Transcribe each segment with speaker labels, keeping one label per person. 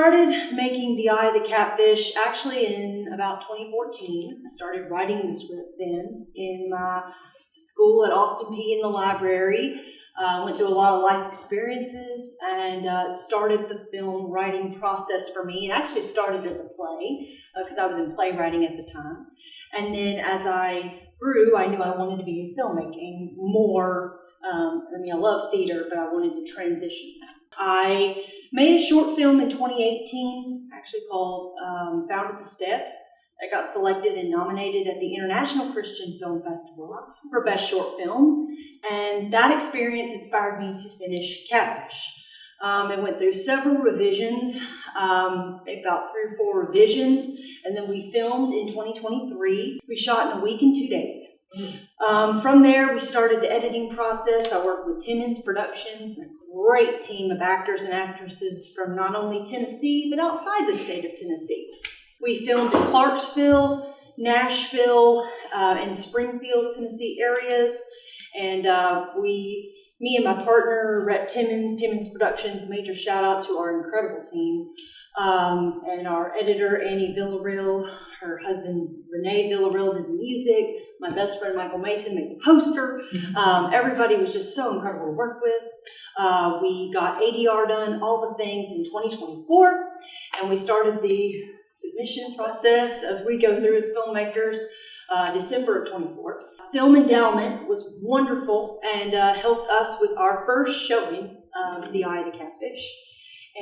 Speaker 1: started making The Eye of the Catfish actually in about 2014. I started writing the script then in my school at Austin P in the library. Went through a lot of life experiences and started the film writing process for me. It actually started as a play because I was in playwriting at the time. And then as I grew, I knew I wanted to be in filmmaking more. I love theater, but I wanted to transition that. I made a short film in 2018, actually called Found at the Steps. I got selected and nominated at the International Christian Film Festival for Best Short Film. And that experience inspired me to finish Catfish. I went through several revisions, about 3 or 4 revisions, and then we filmed in 2023. We shot in a week and 2 days. From there, we started the editing process. I worked with Timmons Productions, a great team of actors and actresses from not only Tennessee, but outside the state of Tennessee. We filmed in Clarksville, Nashville, and Springfield, Tennessee areas. And me and my partner, Rhett Timmons Productions, major shout out to our incredible team. And our editor, Annie Villarreal, her husband, Renee Villarreal, did the music. My best friend, Michael Mason, made the poster. Everybody was just so incredible to work with. We got ADR done, all the things in 2024. And we started the submission process as we go through as filmmakers, December of 24. Film Endowment was wonderful and helped us with our first showing of The Eye of the Catfish.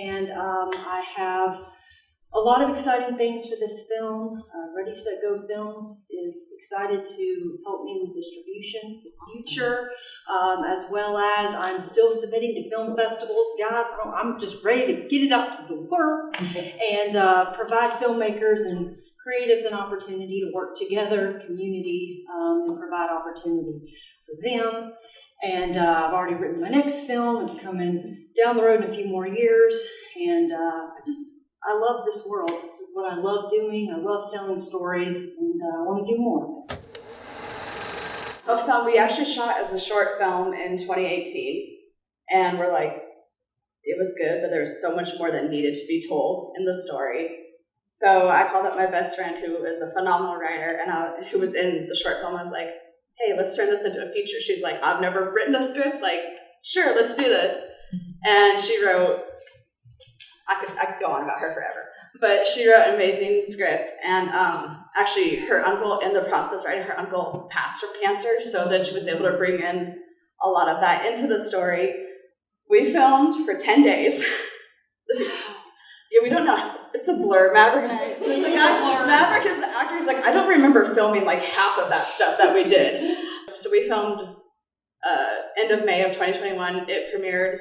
Speaker 1: And I have a lot of exciting things for this film. Ready, Set, Go Films is excited to help me with distribution for the future, as well as I'm still submitting to film festivals. Guys, I'm just ready to get it out to the world and provide filmmakers and creatives an opportunity to work together, community, and provide opportunity for them. And I've already written my next film. It's coming down the road in a few more years. And I love this world. This is what I love doing. I love telling stories, and I want to do more of it.
Speaker 2: Hope we actually shot as a short film in 2018. And we're like, it was good, but there's so much more that needed to be told in the story. So I called up my best friend, who is a phenomenal writer, and who was in the short film. I was like, hey, let's turn this into a feature. She's like, I've never written a script. Like, sure, let's do this. And she wrote, I could go on about her forever, but she wrote an amazing script. And actually, her uncle, in the process of writing, her uncle passed from cancer, so then she was able to bring in a lot of that into the story. We filmed for 10 days. Yeah, we don't know. It's a blur. Maverick is the actor. He's like, I don't remember filming like half of that stuff that we did. So we filmed end of May of 2021. It premiered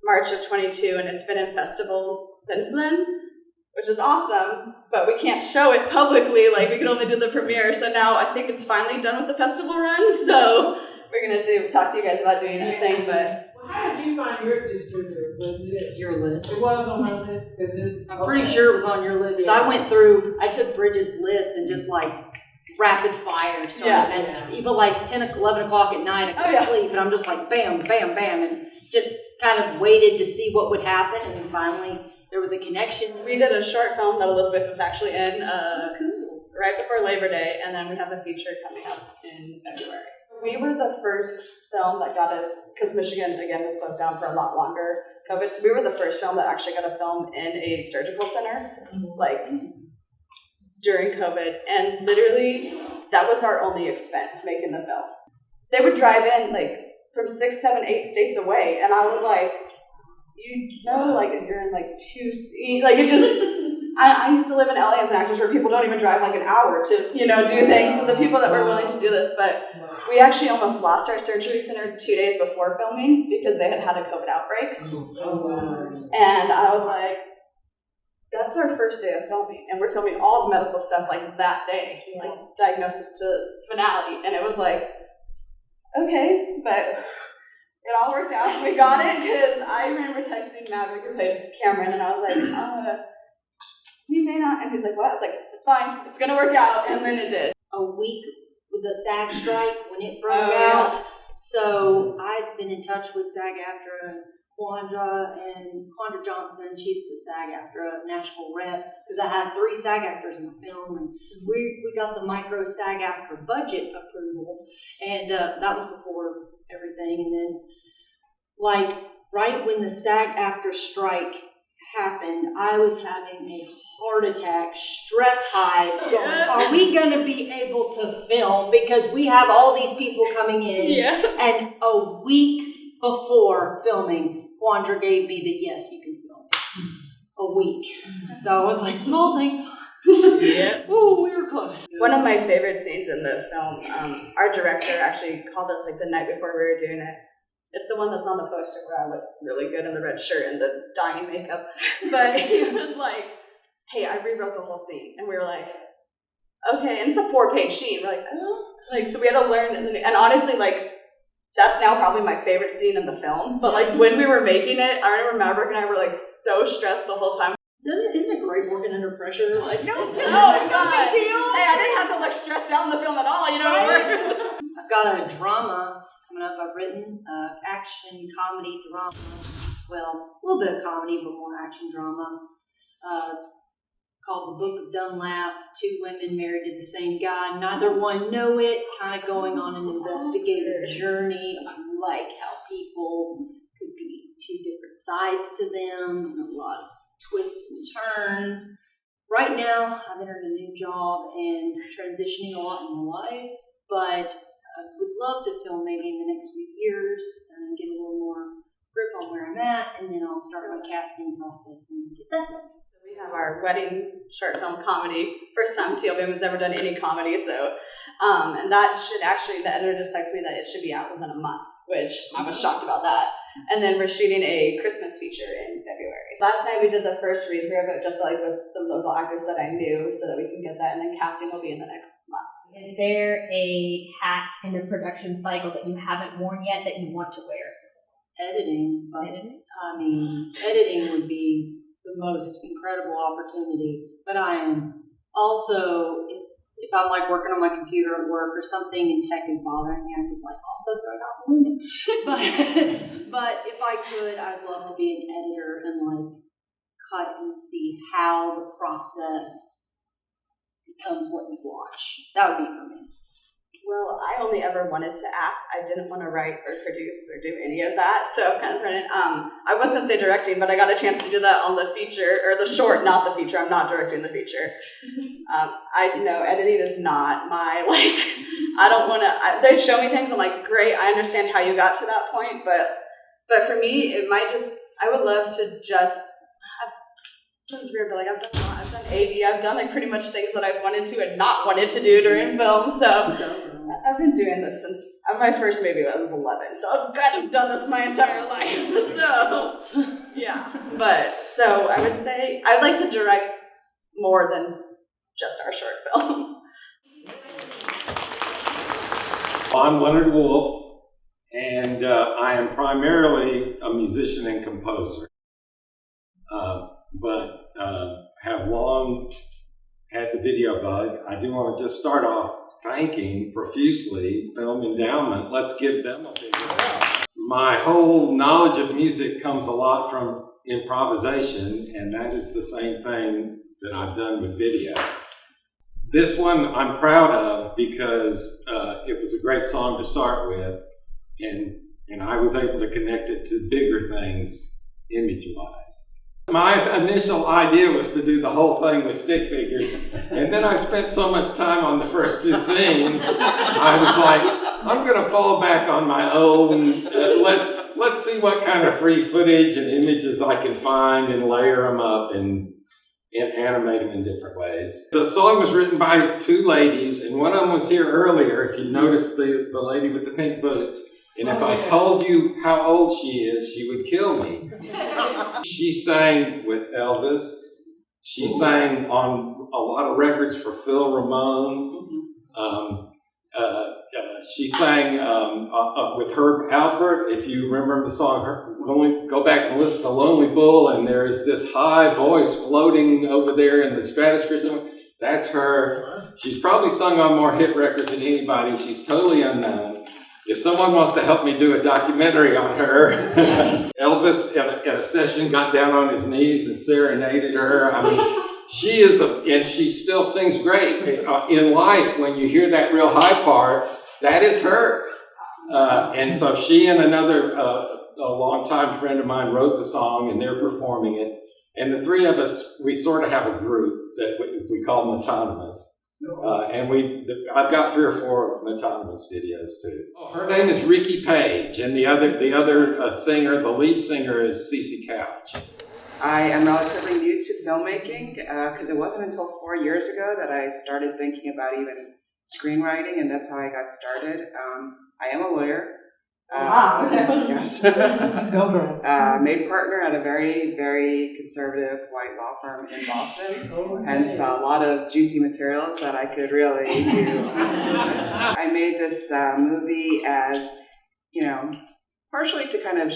Speaker 2: March of 22, and it's been in festivals since then, which is awesome. But we can't show it publicly. Like, we can only do the premiere. So now I think it's finally done with the festival run. So we're gonna talk to you guys about doing a thing, but.
Speaker 3: How did you find your distributor? Was it
Speaker 1: Your list.
Speaker 3: It was on my list.
Speaker 1: I'm pretty sure it was on your list. Yeah. I took Bridget's list and just like rapid fire started even like 10, 11 o'clock at night. I couldn't sleep, and I'm just like bam, bam, bam, and just kind of waited to see what would happen, and then finally there was a connection.
Speaker 2: We did a short film that Elizabeth was actually in right before Labor Day, and then we have a feature coming up in February. We were the first film that got it, because Michigan, again, was closed down for a lot longer COVID, so we were the first film that actually got a film in a surgical center, like, during COVID, and literally, that was our only expense, making the film. They would drive in, like, from 6, 7, 8 states away, and I was like, like, you're in, like, 2C, like, it just... I used to live in LA as an actress where people don't even drive like an hour to, do things. So the people that were willing to do this, but we actually almost lost our surgery center 2 days before filming because they had a COVID outbreak. And I was like, that's our first day of filming. And we're filming all the medical stuff like that day, like diagnosis to finale. And it was like, okay, but it all worked out. And we got it because I remember texting Maverick, who played Cameron, and I was like, you may not. And he's like, what? I was like, it's fine. It's going to work out. And then it did.
Speaker 1: A week with the SAG strike when it broke out. So I've been in touch with SAG-AFTRA and Quandra Johnson. She's the SAG-AFTRA Nashville rep, because I had 3 SAG actors in the film, and we got the micro SAG-AFTRA budget approval, and that was before everything. And then, like, right when the SAG-AFTRA strike happened, I was having a heart attack, stress hives going, are we going to be able to film? Because we have all these people coming in.
Speaker 2: Yeah.
Speaker 1: And a week before filming, Quandra gave me the yes, you can film. A week. So I was like, no, thank God.
Speaker 2: Yeah.
Speaker 1: Oh, we were close.
Speaker 2: One of my favorite scenes in the film, our director actually called us like the night before we were doing it. It's the one that's on the poster where I look really good in the red shirt and the dyeing makeup. But he was like, hey, I rewrote the whole scene. And we were like, okay. And it's a 4-page scene. We're like, oh. Like, so we had to learn. And honestly, like, that's now probably my favorite scene in the film. But like when we were making it, I remember Maverick and I were like so stressed the whole time.
Speaker 1: Isn't it great working under pressure? Like, no big deal.
Speaker 2: Hey, I didn't have to look stressed out in the film at all, you know.
Speaker 1: Right? I've got a drama coming up. I've written action comedy drama. Well, a little bit of comedy, but more action drama. It's called The Book of Dunlap. 2 women married to the same guy. Neither one know it. Kind of going on an investigative journey. I like how people could be 2 different sides to them, and a lot of twists and turns. Right now, I've entered a new job and transitioning a lot in my life, but I would love to film maybe in the next few years and get a little more grip on where I'm at, and then I'll start my casting process and get that done.
Speaker 2: We have our wedding short film comedy. First time TLBM has ever done any comedy, so and that should actually, the editor just texted me that it should be out within a month, which I was shocked about that. And then we're shooting a Christmas feature in February. Last night we did the first read-through of it, just like with some local actors that I knew, so that we can get that, and then casting will be in the next month.
Speaker 4: Is there a hat in the production cycle that you haven't worn yet that you want to wear?
Speaker 1: Editing, but I mean, editing would be the most incredible opportunity. But I am also, if I'm like working on my computer at work or something and tech is bothering me, I could like also throw it out the window. But if I could, I'd love to be an editor and like cut and see how the process becomes what you watch. That would be for me.
Speaker 2: Well, I only ever wanted to act. I didn't want to write or produce or do any of that, so I'm kind of running. I was going to say directing, but I got a chance to do that on the feature, or the short, not the feature. I'm not directing the feature. Editing is not my, like, I don't want to, they show me things, I'm like, great, I understand how you got to that point, but for me, it might just, I would love to just, sounds weird, but like I've done AD, I've done like pretty much things that I've wanted to and not wanted to do during film, so I've been doing this since my first movie when I was 11, so I've kind of done this my entire life, so yeah, but so I would say I'd like to direct more than just our short film.
Speaker 5: I'm Leonard Wolf, and I am primarily a musician and composer, but have long had the video bug. I do want to just start off thanking profusely Film Endowment. Let's give them a big round. My whole knowledge of music comes a lot from improvisation, and that is the same thing that I've done with video. This one I'm proud of because it was a great song to start with, and I was able to connect it to bigger things image-wise. My initial idea was to do the whole thing with stick figures, and then I spent so much time on the first 2 scenes, I was like, I'm going to fall back on my own. Let's see what kind of free footage and images I can find and layer them up and animate them in different ways. The song was written by 2 ladies, and one of them was here earlier, if you noticed the lady with the pink boots. And if I told you how old she is, she would kill me. She sang with Elvis. She sang on a lot of records for Phil Ramone. She sang with Herb Alpert. If you remember the song, go back and listen to Lonely Bull, and there's this high voice floating over there in the stratosphere. That's her. She's probably sung on more hit records than anybody. She's totally unknown. if someone wants to help me do a documentary on her, Elvis in a session got down on his knees and serenaded her. I mean, she is and she still sings great. In life, when you hear that real high part, that is her. And so she and another a longtime friend of mine wrote the song, and they're performing it. And the three of us, we sort of have a group that we call Metonymous. And I've got 3 or 4 Metonymous videos too. Oh, her name is Ricky Page, and the other singer, the lead singer, is Cece Couch.
Speaker 6: I am relatively new to filmmaking because it wasn't until 4 years ago that I started thinking about even screenwriting, and that's how I got started. I am a lawyer.
Speaker 1: Wow.
Speaker 6: Yes.
Speaker 1: Go girl.
Speaker 6: Made partner at a very, very conservative white law firm in Boston. Hence a lot of juicy materials that I could really do. I made this movie as, partially to kind of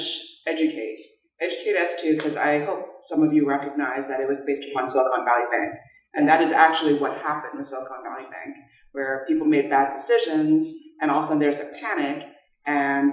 Speaker 6: educate us to, because I hope some of you recognize that it was based upon Silicon Valley Bank. And that is actually what happened with Silicon Valley Bank, where people made bad decisions and all of a sudden there's a panic. And,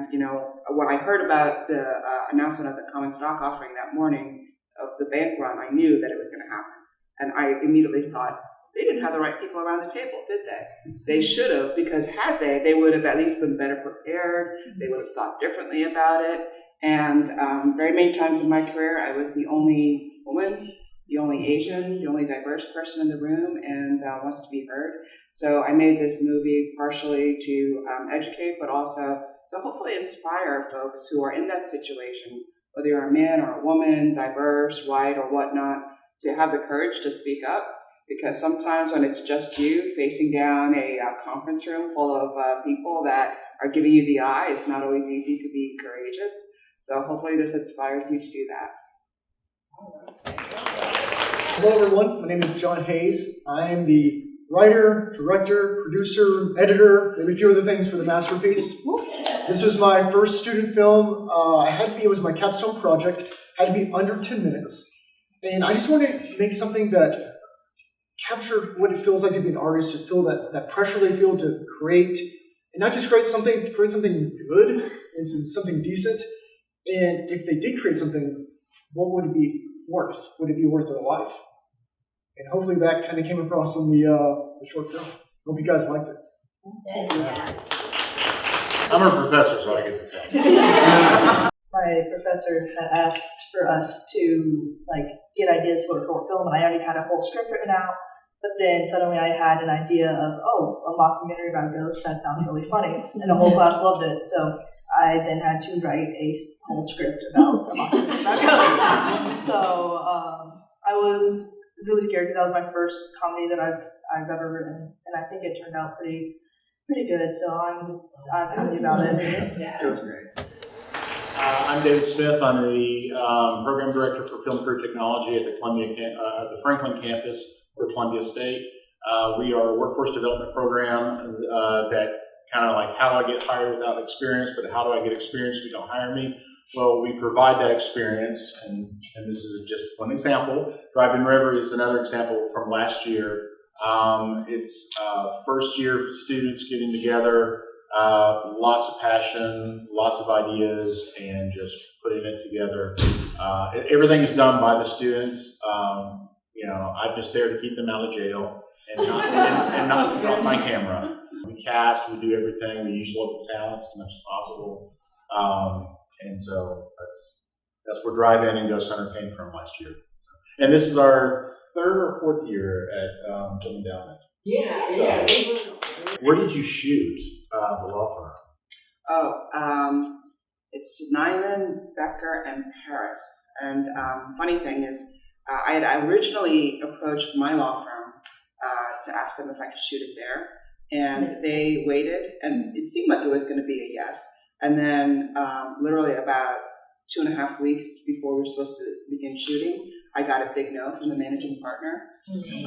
Speaker 6: when I heard about the announcement of the common stock offering that morning of the bank run, I knew that it was going to happen. And I immediately thought, they didn't have the right people around the table, did they? They should have, because had they would have at least been better prepared. They would have thought differently about it. And very many times in my career, I was the only woman, the only Asian, the only diverse person in the room, and wants to be heard. So I made this movie partially to educate, but also to hopefully inspire folks who are in that situation, whether you're a man or a woman, diverse, white, or whatnot, to have the courage to speak up. Because sometimes when it's just you facing down a conference room full of people that are giving you the eye, it's not always easy to be courageous. So hopefully this inspires you to do that.
Speaker 7: Hello everyone, my name is John Hayes. I am the writer, director, producer, editor, maybe a few other things for the masterpiece. This was my first student film. It was my capstone project. Had to be under 10 minutes. And I just wanted to make something that captured what it feels like to be an artist, to feel that pressure they feel to create, and not just create something good and something decent. And if they did create something, what would it be worth? Would it be worth their life? And hopefully that kind of came across in the short film. Hope you guys liked it.
Speaker 8: I'm a professor, so I get to say.
Speaker 9: My professor had asked for us to get ideas for a short film, and I already had a whole script written out. But then suddenly I had an idea of, a mockumentary about ghosts. That sounds really funny, and the whole class loved it. So I then had to write a whole script about a mockumentary about ghosts. So I was really scared because that was my first comedy that I've ever written, and I think it turned out pretty good. So I'm happy about it.
Speaker 6: It was great.
Speaker 8: I'm David Smith. I'm the program director for Film Career Technology at the Franklin campus for Columbia State. We are a workforce development program that kind of like, how do I get hired without experience, but how do I get experience if you don't hire me? Well, we provide that experience, and this is just one example. Drive-In Reverie is another example from last year. It's first year students getting together, lots of passion, lots of ideas, and just putting it together. Everything is done by the students. I'm just there to keep them out of jail and not drop my camera. We cast, we do everything, we use local talent as much as possible. And so that's where Drive-In and Ghost Hunter came from last year. And this is our 3rd or 4th year at Film Endowment.
Speaker 3: Yeah.
Speaker 8: Where did you shoot the law firm?
Speaker 6: It's Nyman, Becker, and Paris. And funny thing is, I had originally approached my law firm to ask them if I could shoot it there. And they waited, and it seemed like it was going to be a yes. And then literally about 2.5 weeks before we were supposed to begin shooting, I got a big no from the managing partner.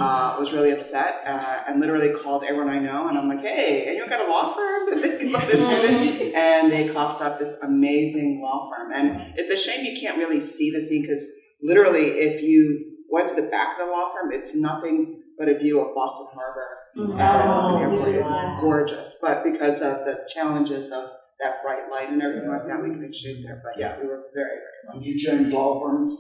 Speaker 6: I was really upset and literally called everyone I know, and I'm like, hey, and you got a law firm that they can let us shoot it? And they coughed up this amazing law firm. And it's a shame you can't really see the scene, because literally if you went to the back of the law firm, it's nothing but a view of Boston Harbor and the airport. It's gorgeous. But because of the challenges of that bright light and everything like that, we couldn't shoot there. But yeah, we were very, very
Speaker 7: Did you change law firms?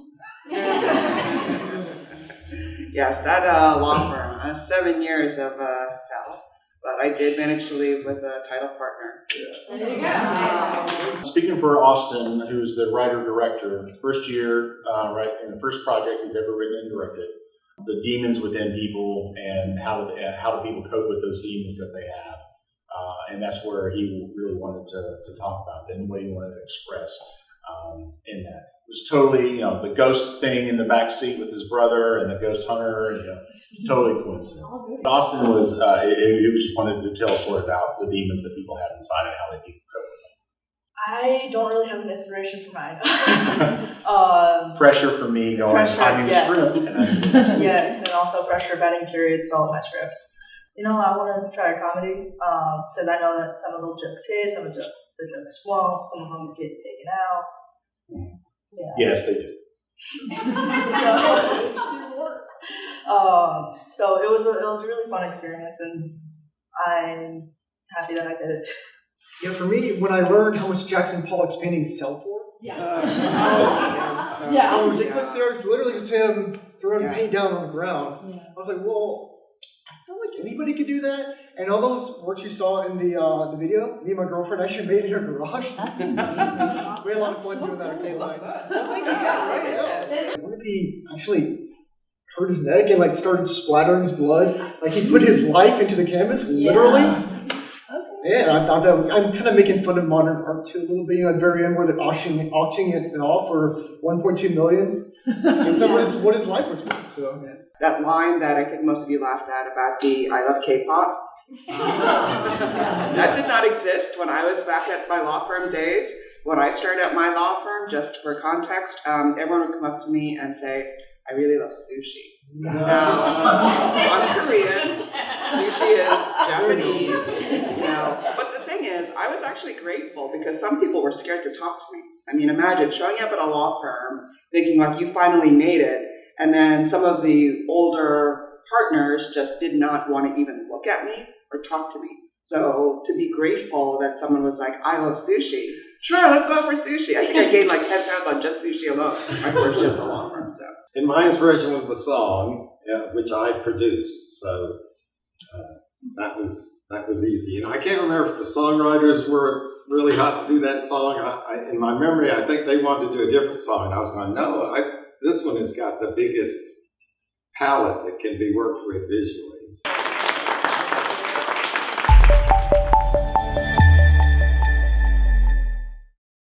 Speaker 6: Yes, that law firm, 7 years of hell, but I did manage to leave with a title partner.
Speaker 3: There you go.
Speaker 8: Speaking for Austin, who's the writer-director, first year, right, in the first project he's ever written and directed, the demons within people and how do people cope with those demons that they have. And that's where he really wanted to talk about it and what he wanted to express in that. It was totally, the ghost thing in the back seat with his brother and the ghost hunter, totally coincidence. Austin was, he just wanted to tell a story about the demons that people have inside and how they people cope with
Speaker 9: I don't really have an inspiration for mine.
Speaker 8: them. Pressure for me going, finding
Speaker 9: yes.
Speaker 8: the script. And
Speaker 9: Yes, and also pressure vetting periods, all of my scripts. I want to try a comedy because I know that some of the jokes hit, some of the jokes won't, some of them get taken out. Yeah.
Speaker 8: Yes, they do.
Speaker 9: So it was a really fun experience, and I'm happy that I did it.
Speaker 7: Yeah, for me, when I learned how much Jackson Pollock's paintings sell for, how ridiculous they are. It's literally just him throwing paint down on the ground.
Speaker 9: Yeah.
Speaker 7: I was like, well, I feel like anybody could do that. And all those works you saw in the video, me and my girlfriend actually made in her garage.
Speaker 4: That's amazing.
Speaker 7: We had a lot of fun doing that at Cool Lights. What if he actually hurt his neck and started splattering his blood? Like he put his life into the canvas, literally. Yeah, and I thought that was, I'm kind of making fun of modern art too a little bit, at the very end where they're auctioning it off for $1.2 million. And so what his life was worth, so yeah.
Speaker 6: That line that I think most of you laughed at about the I love K-pop, that did not exist when I was back at my law firm days. When I started at my law firm, just for context, everyone would come up to me and say, I really love sushi. I'm Korean, sushi is Japanese, But the thing is, I was actually grateful because some people were scared to talk to me. I mean, imagine showing up at a law firm thinking like you finally made it, and then some of the older partners just did not want to even look at me or talk to me. So to be grateful that someone was like, I love sushi. Sure, let's go for sushi. I think I gained like 10 pounds on just sushi alone my first year at the law firm. So.
Speaker 5: And my inspiration was the song, which I produced. So that was easy. I can't remember if the songwriters were really hot to do that song. In my memory, I think they wanted to do a different song. And I was going, no, this one has got the biggest palette that can be worked with visually.